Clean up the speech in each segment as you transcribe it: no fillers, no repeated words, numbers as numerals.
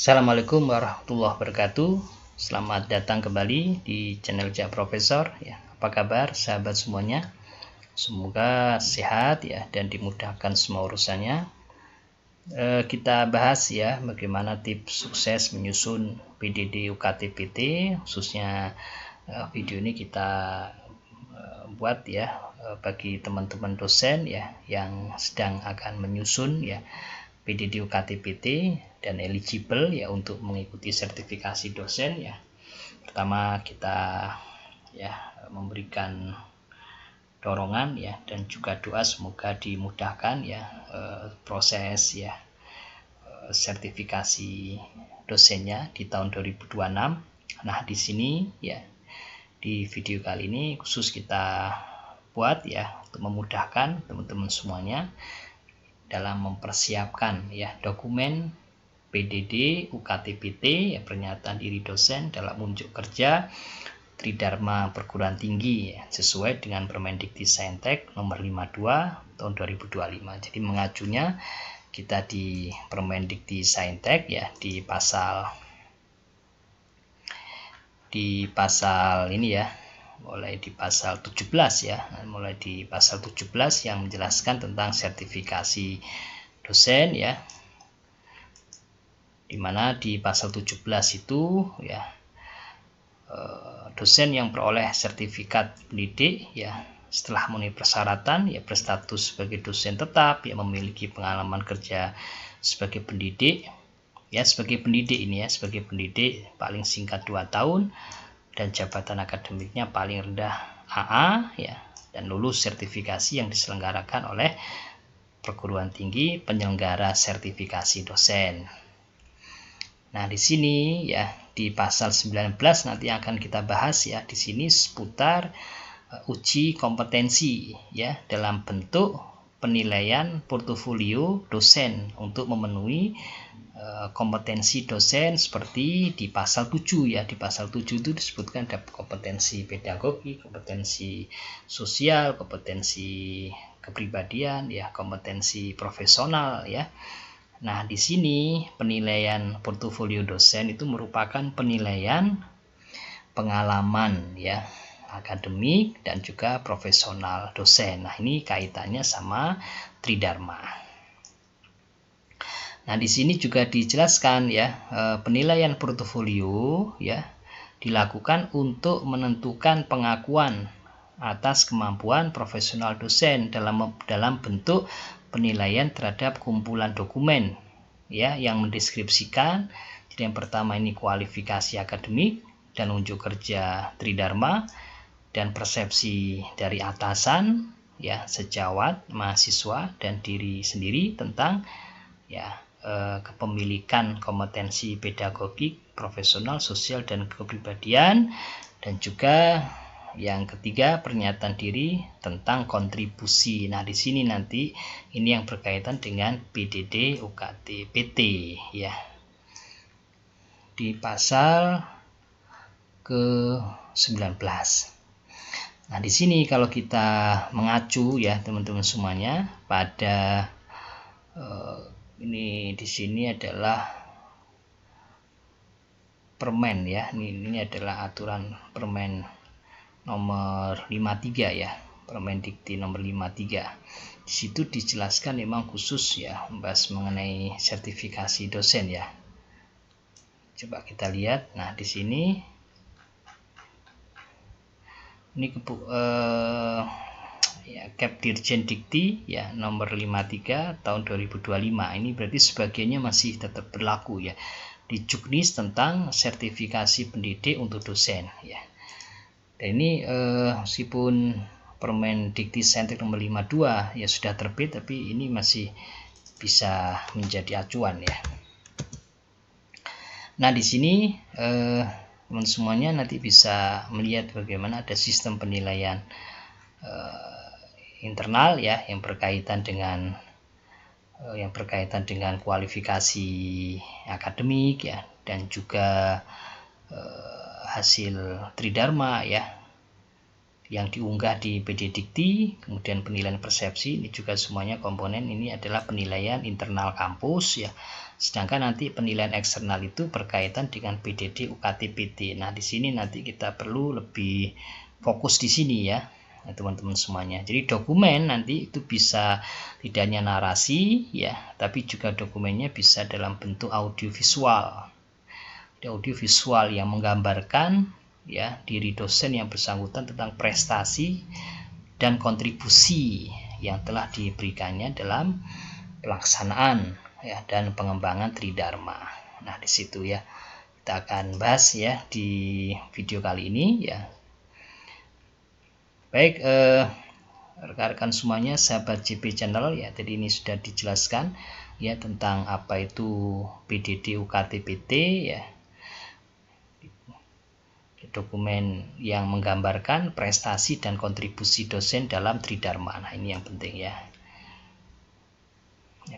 Assalamualaikum warahmatullahi wabarakatuh. Selamat datang kembali di channel Jak Profesor ya. Apa kabar sahabat semuanya? Semoga sehat ya dan dimudahkan semua urusannya. Kita bahas ya bagaimana tips sukses menyusun PDD UKT-PT. Khususnya video ini kita buat ya bagi teman-teman dosen ya yang sedang akan menyusun ya PDD UKT-PT dan eligible ya untuk mengikuti sertifikasi dosen ya. Pertama kita ya memberikan dorongan ya dan juga doa semoga dimudahkan ya proses ya sertifikasi dosennya di tahun 2026. Nah, di sini ya di video kali ini khusus kita buat ya untuk memudahkan teman-teman semuanya dalam mempersiapkan ya dokumen PDD UKT-PT ya, pernyataan diri dosen dalam unjuk kerja Tridharma Perguruan Tinggi ya, sesuai dengan Permendikti-Saintek nomor 52 tahun 2025. Jadi mengacunya kita di Permendikti-Saintek ya di pasal ini ya, mulai di pasal 17 ya, mulai di pasal 17 yang menjelaskan tentang sertifikasi dosen ya, dimana di pasal 17 itu ya dosen yang peroleh sertifikat pendidik ya setelah memenuhi persyaratan ya berstatus sebagai dosen tetap ya, memiliki pengalaman kerja sebagai pendidik ya, sebagai pendidik ini ya, sebagai pendidik paling singkat 2 tahun dan jabatan akademiknya paling rendah AA ya, dan lulus sertifikasi yang diselenggarakan oleh perguruan tinggi penyelenggara sertifikasi dosen. Nah, di sini ya di pasal 19 nanti akan kita bahas ya di sini seputar uji kompetensi ya dalam bentuk penilaian portofolio dosen untuk memenuhi kompetensi dosen seperti di pasal 7 ya. Di pasal 7 itu disebutkan ada kompetensi pedagogi, kompetensi sosial, kompetensi kepribadian ya, kompetensi profesional ya. Nah, di sini penilaian portofolio dosen itu merupakan penilaian pengalaman ya akademik dan juga profesional dosen. Nah, ini kaitannya sama Tridharma. Nah, di sini juga dijelaskan ya penilaian portofolio ya dilakukan untuk menentukan pengakuan atas kemampuan profesional dosen dalam bentuk penilaian terhadap kumpulan dokumen ya yang mendeskripsikan. Jadi yang pertama ini kualifikasi akademik dan unjuk kerja Tridharma dan persepsi dari atasan ya, sejawat, mahasiswa dan diri sendiri tentang ya kepemilikan kompetensi pedagogik, profesional, sosial dan kepribadian, dan juga yang ketiga pernyataan diri tentang kontribusi. Nah, di sini nanti ini yang berkaitan dengan PDD UKT-PT ya. Di pasal ke-19. Nah, di sini kalau kita mengacu ya teman-teman semuanya pada ini di sini adalah permen ya. Ini adalah aturan permen nomor 53 ya, Permendikti nomor 53. Di situ dijelaskan memang khusus ya membahas mengenai sertifikasi dosen ya. Coba kita lihat. Nah, di sini ini ya Kep Dirjen Dikti ya nomor 53 tahun 2025. Ini berarti sebagiannya masih tetap berlaku ya di Juknis tentang sertifikasi pendidik untuk dosen ya. Dan ini meskipun Permendikti-Saintek nomor 52 ya sudah terbit, tapi ini masih bisa menjadi acuan ya. Nah, di sini teman semuanya nanti bisa melihat bagaimana ada sistem penilaian internal ya yang berkaitan dengan kualifikasi akademik ya dan juga hasil Tridharma ya yang diunggah di PD Dikti, kemudian penilaian persepsi, ini juga semuanya komponen ini adalah penilaian internal kampus ya. Sedangkan nanti penilaian eksternal itu berkaitan dengan PDD UKT-PT. Nah, di sini nanti kita perlu lebih fokus di sini ya, teman-teman semuanya. Jadi dokumen nanti itu bisa tidak hanya narasi ya, tapi juga dokumennya bisa dalam bentuk audiovisual. Audiovisual yang menggambarkan ya diri dosen yang bersangkutan tentang prestasi dan kontribusi yang telah diberikannya dalam pelaksanaan ya dan pengembangan Tridharma. Nah, di situ ya kita akan bahas ya di video kali ini ya. Baik, rekan-rekan semuanya, sahabat JP Channel ya, tadi ini sudah dijelaskan ya tentang apa itu PDD UKT-PT ya. Dokumen yang menggambarkan prestasi dan kontribusi dosen dalam Tridharma. Nah, ini yang penting ya.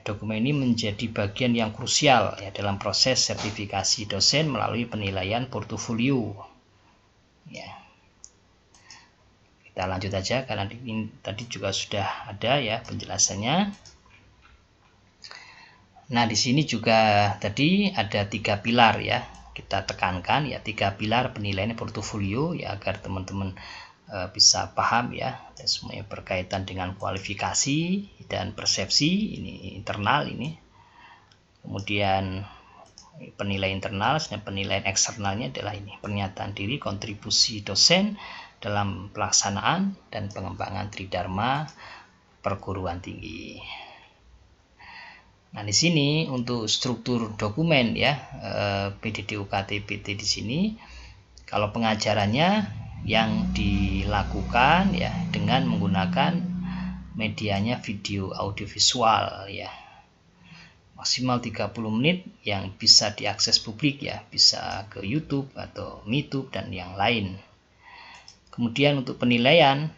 Dokumen ini menjadi bagian yang krusial ya dalam proses sertifikasi dosen melalui penilaian portofolio. Ya. Kita lanjut aja karena ini tadi juga sudah ada ya penjelasannya. Nah, di sini juga tadi ada 3 pilar ya. Kita tekankan ya 3 pilar penilaian portofolio ya agar teman-teman bisa paham ya, dan semuanya berkaitan dengan kualifikasi dan persepsi ini internal ini. Kemudian penilaian internal dan penilaian eksternalnya adalah ini pernyataan diri kontribusi dosen dalam pelaksanaan dan pengembangan Tridharma perguruan tinggi. Nah, di sini untuk struktur dokumen ya PDD UKT-PT di sini, kalau pengajarannya yang dilakukan ya dengan menggunakan medianya video audiovisual ya, maksimal 30 menit yang bisa diakses publik ya, bisa ke YouTube atau MeTube dan yang lain. Kemudian untuk penilaian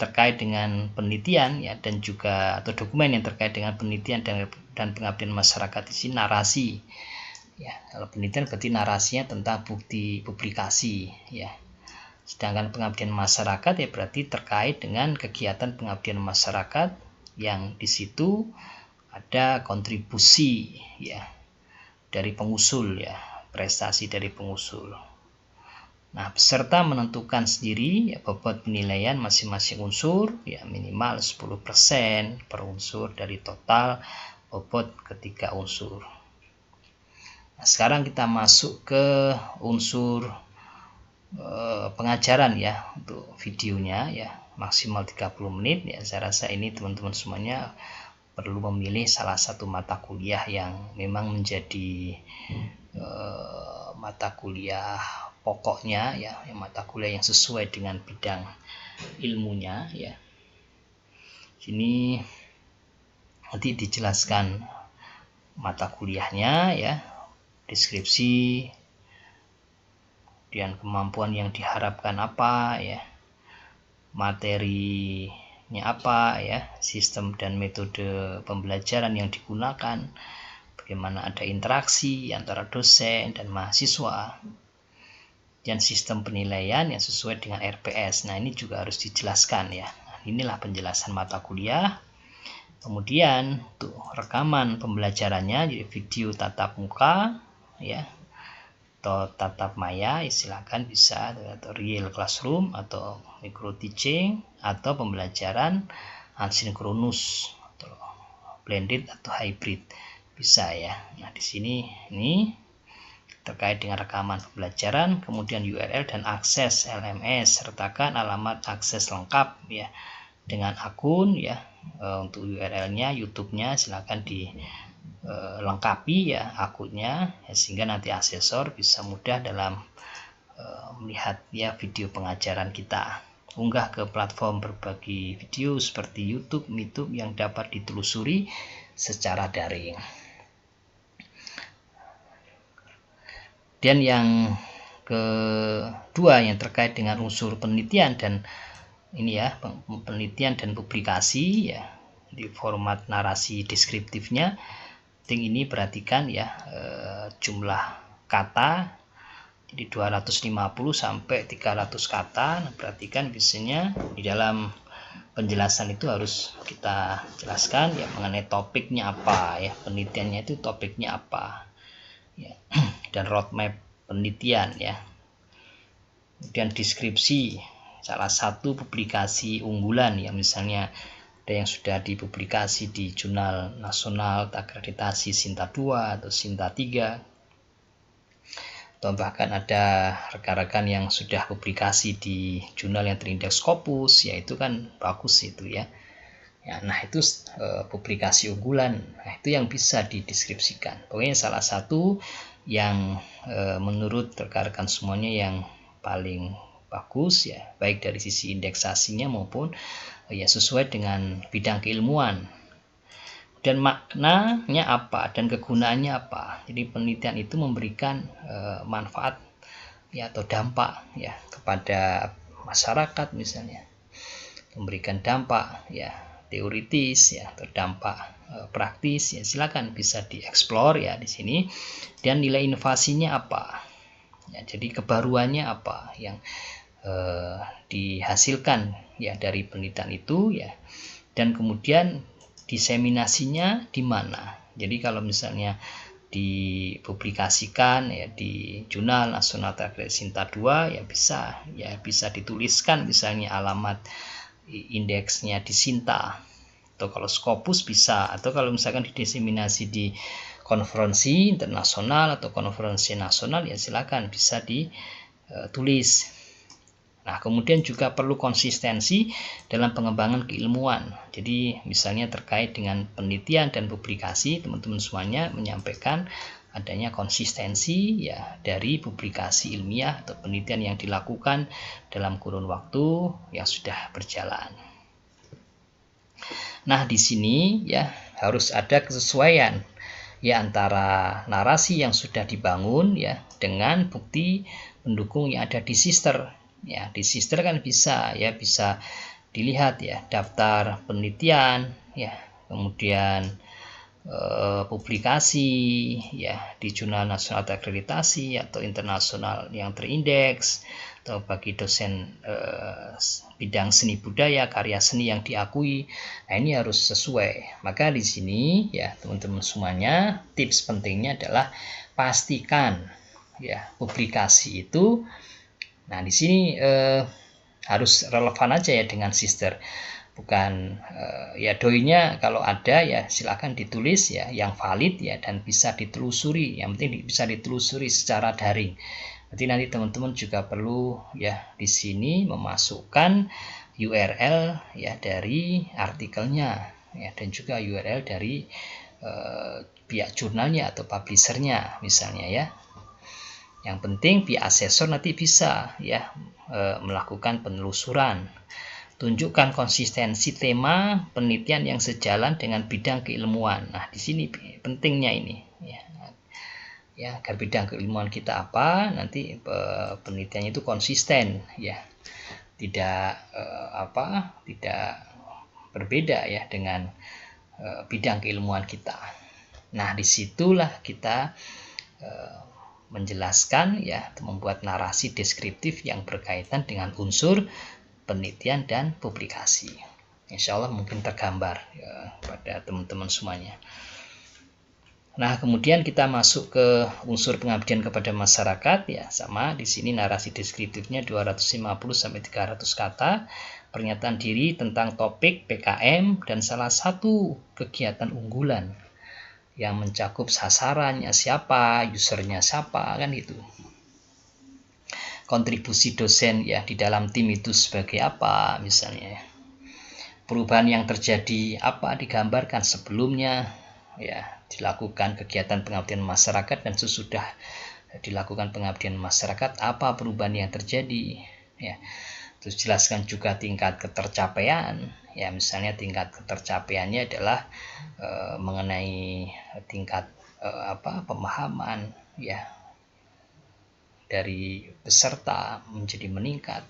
terkait dengan penelitian ya dan juga atau dokumen yang terkait dengan penelitian dan pengabdian masyarakat di sini narasi ya. Kalau penelitian berarti narasinya tentang bukti publikasi ya. Sedangkan pengabdian masyarakat ya berarti terkait dengan kegiatan pengabdian masyarakat yang di situ ada kontribusi ya dari pengusul ya, prestasi dari pengusul. Nah, peserta menentukan sendiri ya, bobot penilaian masing-masing unsur ya minimal 10% per unsur dari total bobot ketiga unsur. Nah, sekarang kita masuk ke unsur pengajaran ya untuk videonya ya maksimal 30 menit ya. Saya rasa ini teman-teman semuanya perlu memilih salah satu mata kuliah yang memang menjadi mata kuliah pokoknya ya, mata kuliah yang sesuai dengan bidang ilmunya ya. Sini nanti dijelaskan mata kuliahnya ya, deskripsi, kemudian kemampuan yang diharapkan apa ya, materinya apa ya, sistem dan metode pembelajaran yang digunakan, bagaimana ada interaksi antara dosen dan mahasiswa, dan sistem penilaian yang sesuai dengan RPS. Nah, ini juga harus dijelaskan ya. Nah, inilah penjelasan mata kuliah. Kemudian untuk rekaman pembelajarannya jadi video tatap muka ya atau tatap maya, silakan bisa atau real classroom atau micro teaching atau pembelajaran asinkronus atau blended atau hybrid bisa ya. Nah, di sini ini terkait dengan rekaman pembelajaran, kemudian URL dan akses LMS, sertakan alamat akses lengkap ya dengan akun ya. Untuk URL-nya, YouTube-nya silakan dilengkapi ya akunnya ya, sehingga nanti asesor bisa mudah dalam melihat ya video pengajaran kita. Unggah ke platform berbagi video seperti YouTube, MeTube yang dapat ditelusuri secara daring. Dan yang kedua yang terkait dengan unsur penelitian dan ini ya, penelitian dan publikasi ya di format narasi deskriptifnya. Penting ini perhatikan ya jumlah kata Jadi 250 sampai 300 kata. Nah, perhatikan biasanya di dalam penjelasan itu harus kita jelaskan ya mengenai topiknya apa ya, penelitiannya itu topiknya apa ya, dan roadmap penelitian ya. Kemudian deskripsi salah satu publikasi unggulan ya, misalnya ada yang sudah dipublikasi di Jurnal Nasional Akreditasi Sinta 2 atau Sinta 3, atau bahkan ada rekan-rekan yang sudah publikasi di jurnal yang terindeks Scopus, ya itu kan bagus itu ya. Nah itu publikasi unggulan, nah itu yang bisa dideskripsikan. Pokoknya salah satu yang menurut rekan-rekan semuanya yang paling bagus ya, baik dari sisi indeksasinya maupun ya sesuai dengan bidang keilmuan. Dan maknanya apa dan kegunaannya apa. Jadi penelitian itu memberikan manfaat ya atau dampak ya kepada masyarakat, misalnya memberikan dampak ya teoritis ya atau dampak praktis ya, silakan bisa dieksplor ya di sini. Dan nilai inovasinya apa ya, jadi kebaruannya apa yang dihasilkan ya dari penelitian itu ya, dan kemudian diseminasinya di mana. Jadi kalau misalnya dipublikasikan ya di Jurnal Nasional Akreditasi Sinta 2 ya bisa dituliskan misalnya alamat indeksnya di Sinta, atau kalau Scopus bisa, atau kalau misalkan didiseminasi di konferensi internasional atau konferensi nasional ya silakan bisa ditulis. Nah, kemudian juga perlu konsistensi dalam pengembangan keilmuan. Jadi misalnya terkait dengan penelitian dan publikasi, teman-teman semuanya menyampaikan adanya konsistensi ya dari publikasi ilmiah atau penelitian yang dilakukan dalam kurun waktu yang sudah berjalan. Nah, di sini ya harus ada kesesuaian ya antara narasi yang sudah dibangun ya dengan bukti pendukung yang ada di sister. Ya, di sister kan bisa dilihat ya daftar penelitian ya, kemudian publikasi ya di Jurnal Nasional Akreditasi atau internasional yang terindeks, atau bagi dosen bidang seni budaya, karya seni yang diakui. Nah, ini harus sesuai. Maka di sini ya teman-teman semuanya, tips pentingnya adalah pastikan ya publikasi itu. Nah, di sini harus relevan aja ya dengan sister. Bukan ya doinya kalau ada ya silakan ditulis ya yang valid ya dan bisa ditelusuri. Yang penting bisa ditelusuri secara daring. Berarti nanti teman-teman juga perlu ya di sini memasukkan URL ya dari artikelnya ya, dan juga URL dari pihak jurnalnya atau publishernya misalnya ya. Yang penting pihak asesor nanti bisa ya melakukan penelusuran. Tunjukkan konsistensi tema penelitian yang sejalan dengan bidang keilmuan. Nah, di sini pentingnya ini ya. Ya, agar bidang keilmuan kita apa, nanti penelitiannya itu konsisten ya. Tidak tidak berbeda ya dengan bidang keilmuan kita. Nah, disitulah kita menjelaskan ya, membuat narasi deskriptif yang berkaitan dengan unsur penelitian dan publikasi. Insya Allah mungkin tergambar ya, pada teman-teman semuanya. Nah, kemudian kita masuk ke unsur pengabdian kepada masyarakat ya, sama di sini narasi deskriptifnya 250 sampai 300 kata, pernyataan diri tentang topik PKM dan salah satu kegiatan unggulan yang mencakup sasarannya siapa, usernya siapa, kan itu. Kontribusi dosen ya di dalam tim itu sebagai apa misalnya. Perubahan yang terjadi apa digambarkan sebelumnya ya, dilakukan kegiatan pengabdian masyarakat dan sesudah dilakukan pengabdian masyarakat apa perubahan yang terjadi ya. Terus jelaskan juga tingkat ketercapaian ya, misalnya tingkat ketercapaiannya adalah mengenai tingkat pemahaman ya dari peserta menjadi meningkat,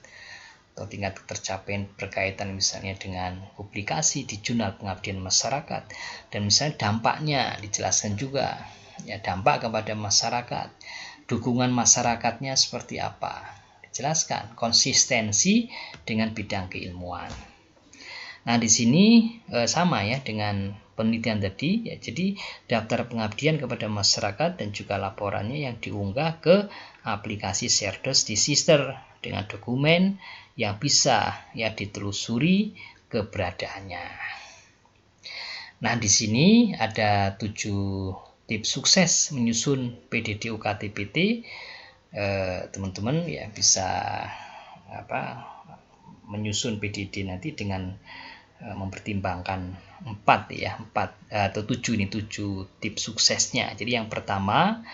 atau tingkat ketercapaian berkaitan misalnya dengan publikasi di jurnal pengabdian masyarakat, dan misalnya dampaknya dijelaskan juga ya, dampak kepada masyarakat dukungan masyarakatnya seperti apa. Dijelaskan konsistensi dengan bidang keilmuan. Nah, di sini sama ya dengan penelitian tadi ya. Jadi daftar pengabdian kepada masyarakat dan juga laporannya yang diunggah ke aplikasi Cerdas di Sister dengan dokumen yang bisa ya ditelusuri keberadaannya. Nah, di sini ada 7 tips sukses menyusun PDD UKT-PT. Teman-teman ya bisa menyusun PDD nanti dengan mempertimbangkan 4 atau 7 tips suksesnya. Jadi yang pertama,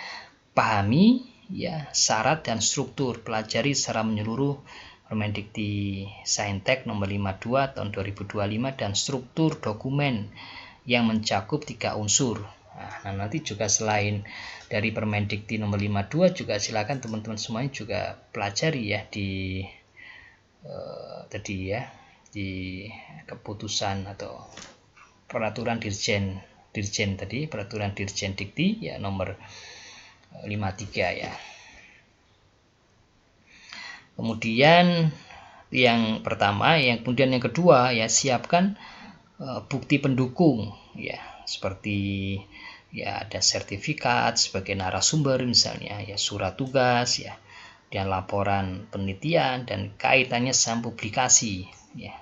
pahami ya syarat dan struktur, pelajari secara menyeluruh Permendikti Saintek nomor 52 tahun 2025 dan struktur dokumen yang mencakup 3 unsur. Nah, nanti juga selain dari Permendikti nomor 52 juga silakan teman-teman semuanya juga pelajari ya di di keputusan atau peraturan dirjen tadi, peraturan Dirjen Dikti ya nomor 53 ya. Kemudian yang pertama, kemudian yang kedua ya siapkan bukti pendukung ya, seperti ya ada sertifikat sebagai narasumber misalnya ya, surat tugas ya, dan laporan penelitian dan kaitannya sama publikasi ya,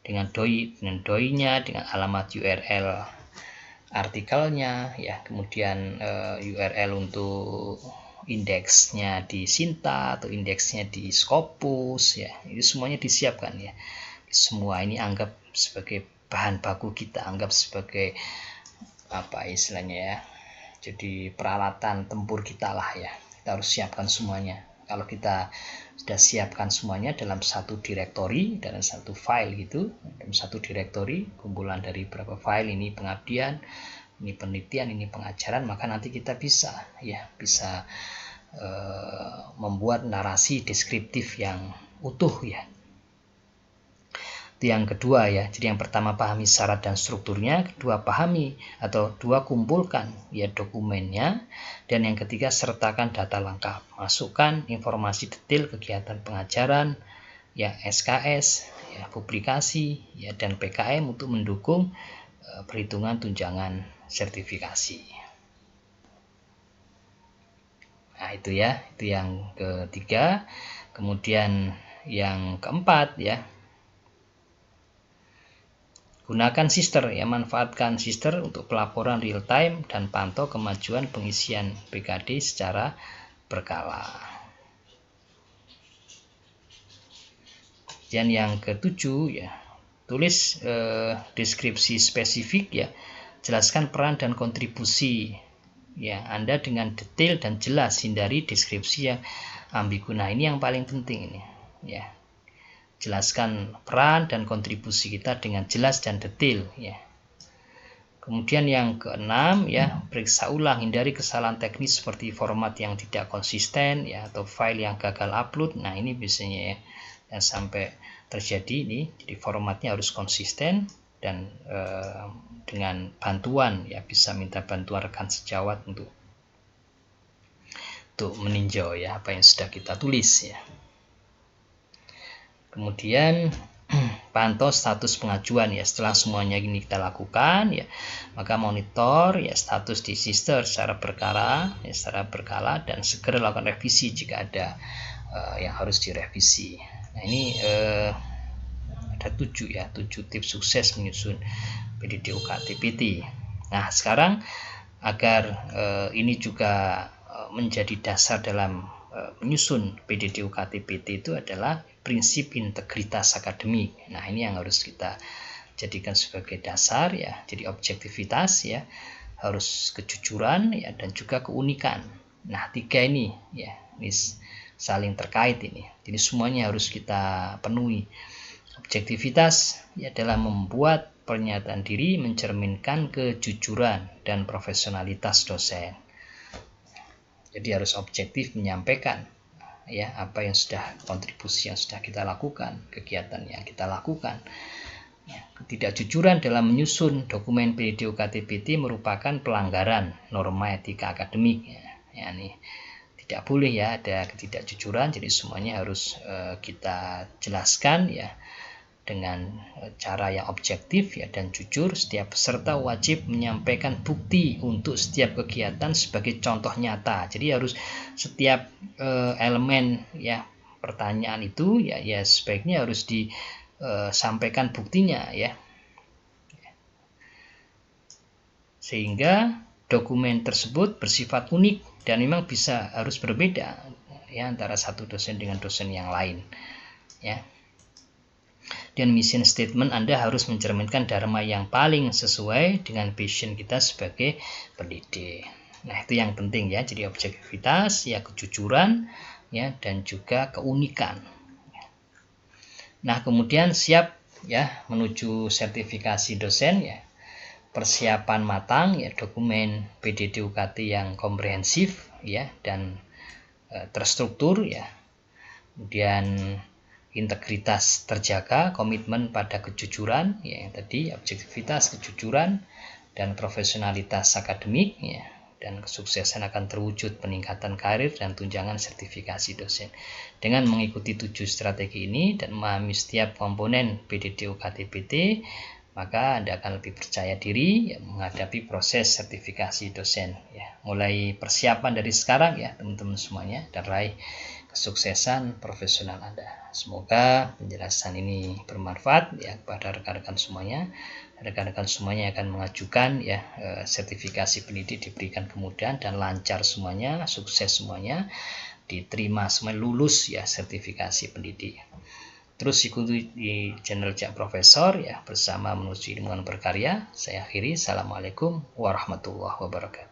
dengan doi-nya, dengan alamat URL artikelnya ya, kemudian URL untuk indeksnya di Sinta atau indeksnya di Scopus ya, itu semuanya disiapkan ya. Semua ini anggap sebagai bahan baku kita, anggap sebagai apa istilahnya ya, jadi peralatan tempur kita lah ya, kita harus siapkan semuanya. Kalau kita sudah siapkan semuanya dalam satu direktori, dalam satu file gitu, dalam satu direktori kumpulan dari beberapa file, ini pengabdian, ini penelitian, ini pengajaran, maka nanti kita bisa membuat narasi deskriptif yang utuh ya. Itu yang kedua ya. Jadi yang pertama pahami syarat dan strukturnya, kedua kumpulkan ya dokumennya, dan yang ketiga sertakan data lengkap, masukkan informasi detail kegiatan pengajaran ya, SKS ya, publikasi ya, dan PKM untuk mendukung perhitungan tunjangan sertifikasi. Nah, itu ya, itu yang ketiga. Kemudian yang keempat ya, gunakan Sister ya, manfaatkan Sister untuk pelaporan real time dan pantau kemajuan pengisian PKD secara berkala. Dan yang ketujuh ya, tulis deskripsi spesifik ya, jelaskan peran dan kontribusi ya Anda dengan detail dan jelas, hindari deskripsi yang ambigu. Nah, ini yang paling penting ini ya. Jelaskan peran dan kontribusi kita dengan jelas dan detail ya. Kemudian yang keenam ya, periksa ulang, hindari kesalahan teknis seperti format yang tidak konsisten ya, atau file yang gagal upload. Nah, ini biasanya ya, dan sampai terjadi ini. Jadi formatnya harus konsisten dan dengan bantuan ya, bisa minta bantuan rekan sejawat untuk meninjau ya apa yang sudah kita tulis ya. Kemudian pantau status pengajuan ya. Setelah semuanya ini kita lakukan ya, maka monitor ya status di Sister secara berkala dan segera lakukan revisi jika ada yang harus direvisi. Nah, ini ada 7 tips sukses menyusun PDD UKT-PT. Nah, sekarang agar ini juga menjadi dasar dalam menyusun PDD UKT-PT itu adalah prinsip integritas akademik. Nah, ini yang harus kita jadikan sebagai dasar ya. Jadi objektivitas ya, harus kejujuran ya, dan juga keunikan. Nah, 3 ini ya, ini saling terkait ini. Jadi semuanya harus kita penuhi. Objektivitas ya dalam membuat pernyataan diri mencerminkan kejujuran dan profesionalitas dosen. Jadi harus objektif menyampaikan ya apa yang sudah, kontribusi yang sudah kita lakukan, kegiatan yang kita lakukan ya. Ketidakjujuran dalam menyusun dokumen PDD UKT-PT merupakan pelanggaran norma etika akademik ya. Nih, tidak boleh ya ada ketidakjujuran. Jadi semuanya harus kita jelaskan ya dengan cara yang objektif ya dan jujur. Setiap peserta wajib menyampaikan bukti untuk setiap kegiatan sebagai contoh nyata. Jadi harus setiap elemen ya pertanyaan itu ya sebaiknya harus disampaikan buktinya ya. Sehingga dokumen tersebut bersifat unik dan memang harus berbeda ya antara satu dosen dengan dosen yang lain ya. Dan mission statement Anda harus mencerminkan dharma yang paling sesuai dengan passion kita sebagai pendidik. Nah, itu yang penting ya. Jadi objektivitas, ya kejujuran, ya dan juga keunikan. Nah, kemudian siap ya menuju sertifikasi dosen ya. Persiapan matang ya, dokumen PDD UKT yang komprehensif ya dan terstruktur ya. Kemudian integritas terjaga, komitmen pada kejujuran ya yang tadi, objektivitas, kejujuran dan profesionalitas akademik ya, dan kesuksesan akan terwujud peningkatan karir dan tunjangan sertifikasi dosen. Dengan mengikuti 7 strategi ini dan memahami setiap komponen PDD UKT PT, maka Anda akan lebih percaya diri ya, menghadapi proses sertifikasi dosen ya. Mulai persiapan dari sekarang ya teman-teman semuanya, dan raih kesuksesan profesional Anda. Semoga penjelasan ini bermanfaat ya kepada rekan-rekan semuanya. Rekan-rekan semuanya akan mengajukan ya sertifikasi pendidik diberikan kemudahan dan lancar semuanya, sukses semuanya, diterima semua, lulus ya sertifikasi pendidik. Terus ikuti di channel Cak Profesor ya bersama menuju ilmuwan berkarya. Saya akhiri. Assalamualaikum warahmatullahi wabarakatuh.